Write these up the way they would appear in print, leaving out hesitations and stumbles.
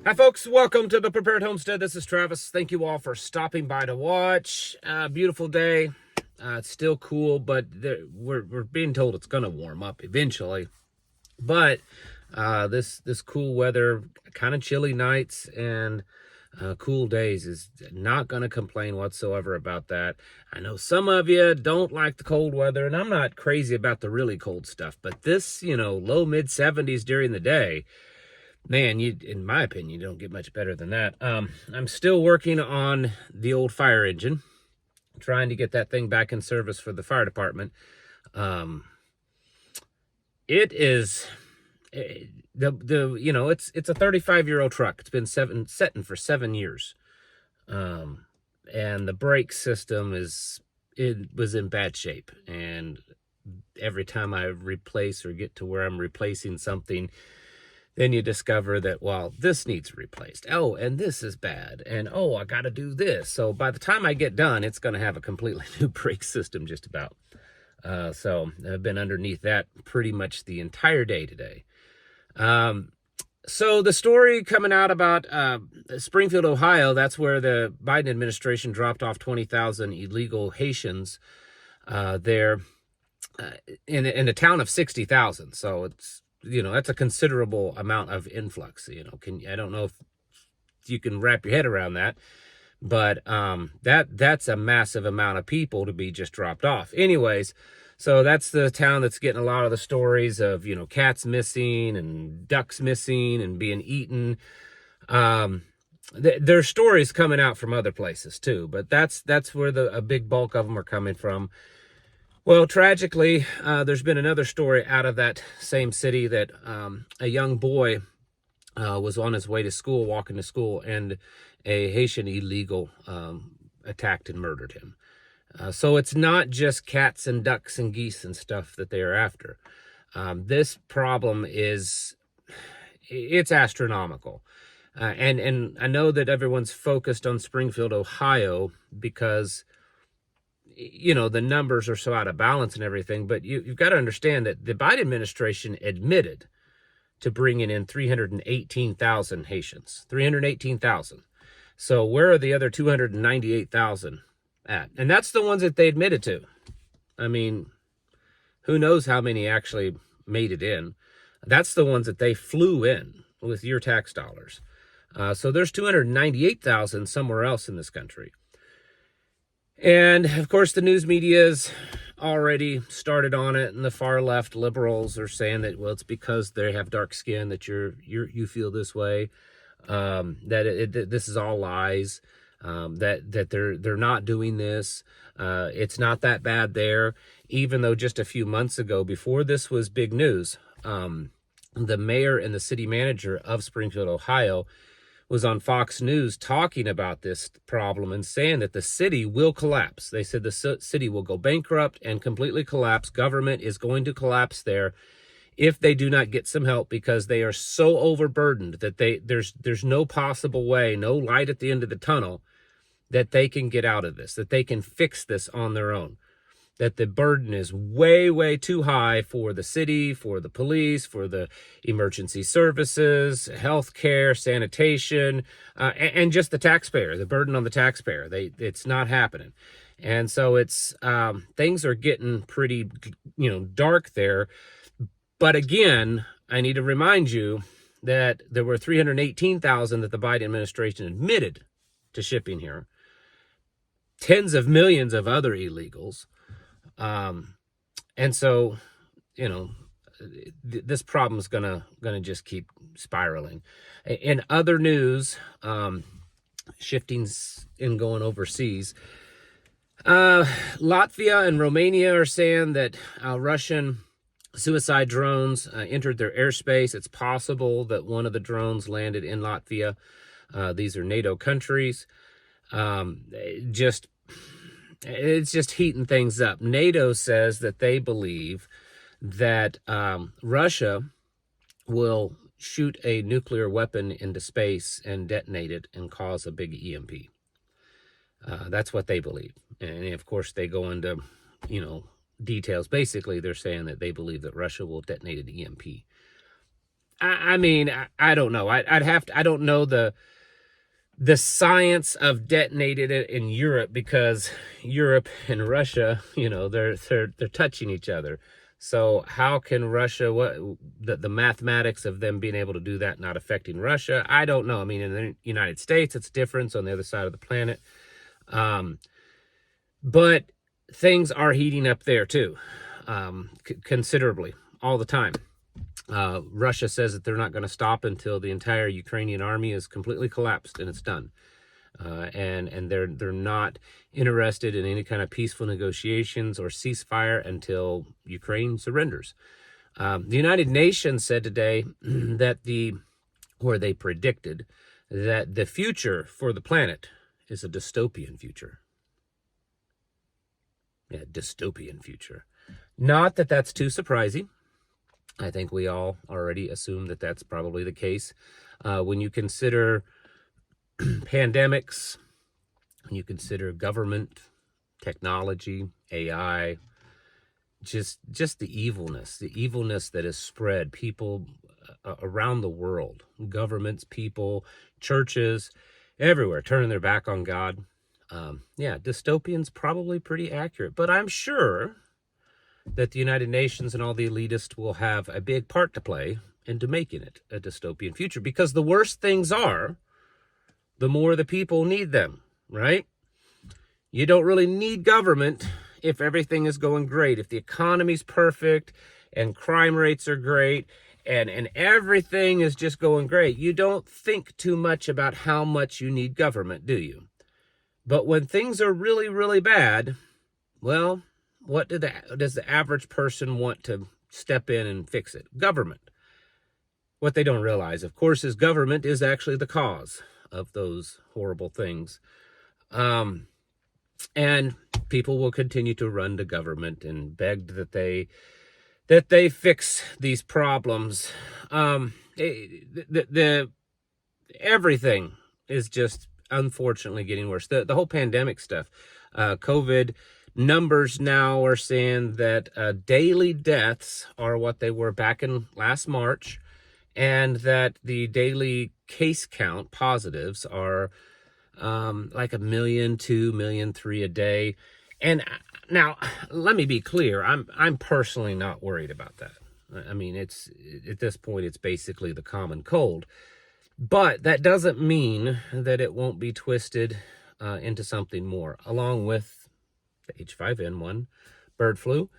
Hi folks, welcome to the Prepared Homestead. This is Travis. Thank you all for stopping by to watch. Beautiful day. It's still cool, but we're being told it's gonna warm up eventually. But this cool weather, kind of chilly nights and cool days is not gonna complain whatsoever about that. I know some of you don't like the cold weather, and I'm not crazy about the really cold stuff, but this, low mid 70s during the day, man, in my opinion, you don't get much better than that. I'm still working on the old fire engine, trying to get that thing back in service for the fire department. It is it's a 35-year-old truck. It's been setting for 7 years, and the brake system was in bad shape. And every time I replace or get to where I'm replacing something, then you discover that, well, this needs replaced. Oh, and this is bad. And, oh, I got to do this. So by the time I get done, it's going to have a completely new brake system just about. So I've been underneath that pretty much the entire day today. So the story coming out about Springfield, Ohio, that's where the Biden administration dropped off 20,000 illegal Haitians there in a town of 60,000. So it's, that's a considerable amount of influx. I don't know if you can wrap your head around that, but that's a massive amount of people to be just dropped off. Anyways, so that's the town that's getting a lot of the stories of, cats missing and ducks missing and being eaten. There's stories coming out from other places too, but that's where a big bulk of them are coming from. Well, tragically, there's been another story out of that same city that a young boy was on his way to school, walking to school, and a Haitian illegal attacked and murdered him. So it's not just cats and ducks and geese and stuff that they are after. This problem it's astronomical. And I know that everyone's focused on Springfield, Ohio, because the numbers are so out of balance and everything, but you've got to understand that the Biden administration admitted to bringing in 318,000 Haitians, 318,000. So where are the other 298,000 at? And that's the ones that they admitted to. I mean, who knows how many actually made it in? That's the ones that they flew in with your tax dollars. So there's 298,000 somewhere else in this country. And of course, the news media's already started on it, and the far left liberals are saying that, well, it's because they have dark skin that you feel this way, that this is all lies, that they're not doing this. It's not that bad there, even though just a few months ago, before this was big news, the mayor and the city manager of Springfield, Ohio, was on Fox News talking about this problem and saying that the city will collapse. They said the city will go bankrupt and completely collapse. Government is going to collapse there if they do not get some help, because they are so overburdened that there's no possible way, no light at the end of the tunnel, that they can get out of this, that they can fix this on their own. That the burden is way, way too high for the city, for the police, for the emergency services, healthcare, sanitation, and just the taxpayer, the burden on the taxpayer. It's not happening. And so things are getting pretty, dark there. But again, I need to remind you that there were 318,000 that the Biden administration admitted to shipping here. Tens of millions of other illegals. And so, this problem is gonna just keep spiraling. In other news, shifting and going overseas, Latvia and Romania are saying that Russian suicide drones entered their airspace. It's possible that one of the drones landed in Latvia. These are NATO countries. It's just heating things up. NATO says that they believe that Russia will shoot a nuclear weapon into space and detonate it and cause a big EMP. That's what they believe. And of course, they go into, details. Basically, they're saying that they believe that Russia will detonate an EMP. I mean, I don't know. I don't know the science of detonating it in Europe, because Europe and Russia, they're touching each other. So how can Russia, what the mathematics of them being able to do that not affecting Russia? I don't know. I mean, in the United States, it's different. It's on the other side of the planet. But things are heating up there too, considerably, all the time. Russia says that they're not going to stop until the entire Ukrainian army is completely collapsed and it's done. And they're not interested in any kind of peaceful negotiations or ceasefire until Ukraine surrenders. The United Nations said today that they predicted that the future for the planet is a dystopian future. Yeah, dystopian future. Not that that's too surprising. I think we all already assume that that's probably the case. When you consider pandemics, when you consider government, technology, AI, just the evilness that is spread, people around the world, governments, people, churches, everywhere turning their back on God. Yeah, dystopian's probably pretty accurate, but I'm sure that the United Nations and all the elitists will have a big part to play into making it a dystopian future, because the worse things are, the more the people need them, right? You don't really need government if everything is going great, if the economy's perfect and crime rates are great and everything is just going great. You don't think too much about how much you need government, do you? But when things are really, really bad, well, what does the average person want to step in and fix it? Government. What they don't realize, of course, is government is actually the cause of those horrible things. And people will continue to run to government and beg that they fix these problems. Everything is just unfortunately getting worse. The whole pandemic stuff, COVID numbers now are saying that daily deaths are what they were back in last March, and that the daily case count positives are like 1 million, 2 million, 3 a day. And now, let me be clear, I'm personally not worried about that. I mean, it's at this point, it's basically the common cold. But that doesn't mean that it won't be twisted into something more, along with the H5N1 bird flu,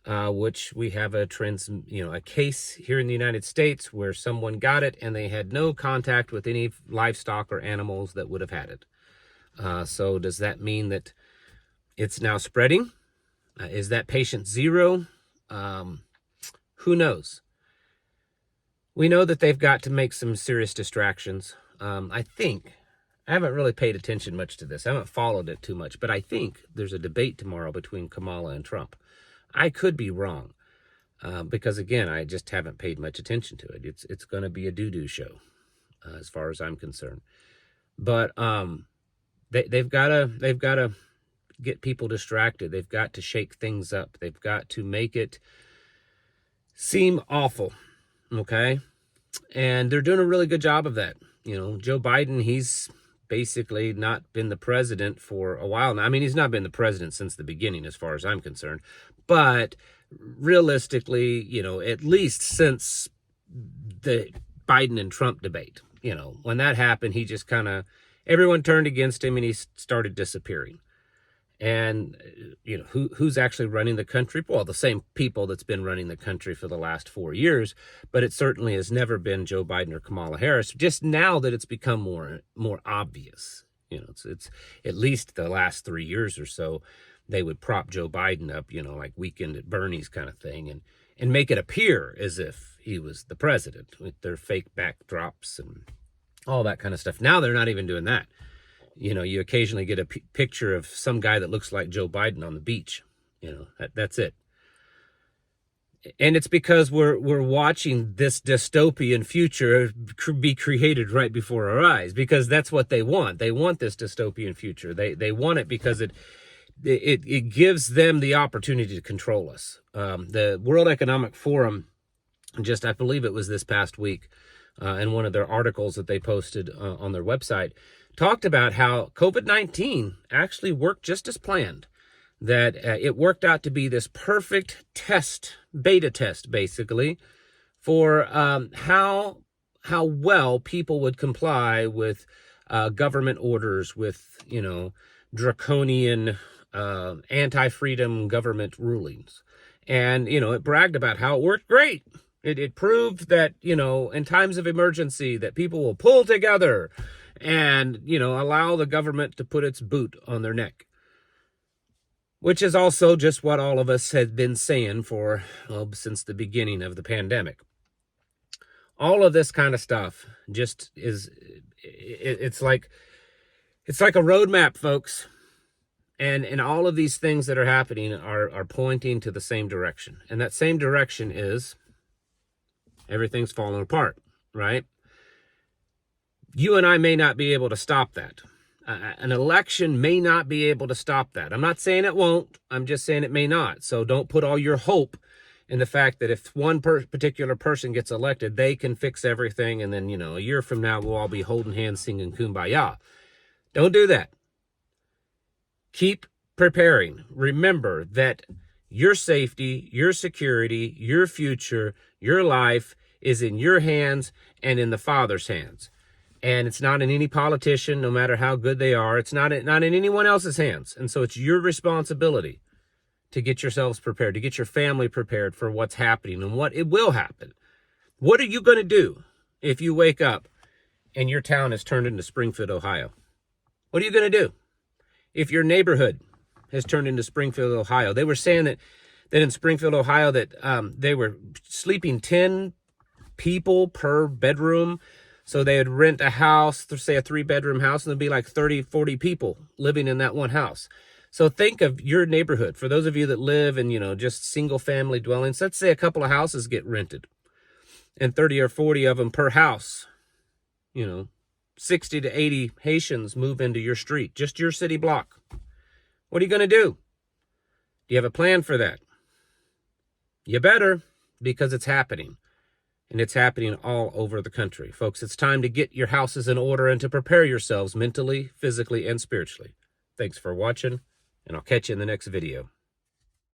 which we have a case here in the United States where someone got it and they had no contact with any livestock or animals that would have had it. So does that mean that it's now spreading? Is that patient zero? Who knows? We know that they've got to make some serious distractions. I haven't really paid attention much to this. I haven't followed it too much, but I think there's a debate tomorrow between Kamala and Trump. I could be wrong, because again, I just haven't paid much attention to it. It's going to be a doo-doo show, as far as I'm concerned. But they've got to get people distracted. They've got to shake things up. They've got to make it seem awful. Okay, and they're doing a really good job of that. Joe Biden, he's basically not been the president for a while now. I mean, he's not been the president since the beginning, as far as I'm concerned. But realistically, at least since the Biden and Trump debate, when that happened, he just everyone turned against him and he started disappearing. And, who's actually running the country? Well, the same people that's been running the country for the last 4 years, but it certainly has never been Joe Biden or Kamala Harris. Just now that it's become more obvious, it's at least the last 3 years or so, they would prop Joe Biden up, like Weekend at Bernie's kind of thing, and make it appear as if he was the president with their fake backdrops and all that kind of stuff. Now they're not even doing that. You occasionally get a picture of some guy that looks like Joe Biden on the beach. That's it. And it's because we're watching this dystopian future be created right before our eyes, because that's what they want. They want this dystopian future. They want it because it gives them the opportunity to control us. The World Economic Forum just, I believe it was this past week, in one of their articles that they posted on their website, talked about how COVID-19 actually worked just as planned. That it worked out to be this perfect test, beta test, basically, for how well people would comply with government orders, with, you know, draconian anti-freedom government rulings. And, you know, it bragged about how it worked great. It proved that, you know, in times of emergency, that people will pull together and, you know, allow the government to put its boot on their neck. Which is also just what all of us had been saying for, well, since the beginning of the pandemic. All of this kind of stuff just is, it's like a roadmap, folks. And all of these things that are happening are pointing to the same direction. And that same direction is everything's falling apart, right? You and I may not be able to stop that. An election may not be able to stop that. I'm not saying it won't. I'm just saying it may not. So don't put all your hope in the fact that if one particular person gets elected, they can fix everything. And then, you know, a year from now, we'll all be holding hands, singing Kumbaya. Don't do that. Keep preparing. Remember that your safety, your security, your future, your life is in your hands and in the Father's hands. And it's not in any politician, no matter how good they are. It's not in anyone else's hands. And so it's your responsibility to get yourselves prepared, to get your family prepared for what's happening and what it will happen. What are you going to do if you wake up and your town is turned into Springfield, Ohio? What are you going to do if your neighborhood has turned into Springfield, Ohio? They were saying that in Springfield, Ohio, that they were sleeping 10 people per bedroom. So they would rent a house, say a 3-bedroom house, and there'd be like 30, 40 people living in that one house. So think of your neighborhood. For those of you that live in, you know, just single family dwellings, let's say a couple of houses get rented and 30 or 40 of them per house. You know, 60 to 80 Haitians move into your street, just your city block. What are you going to do? Do you have a plan for that? You better, because it's happening. And it's happening all over the country. Folks, it's time to get your houses in order and to prepare yourselves mentally, physically, and spiritually. Thanks for watching, and I'll catch you in the next video.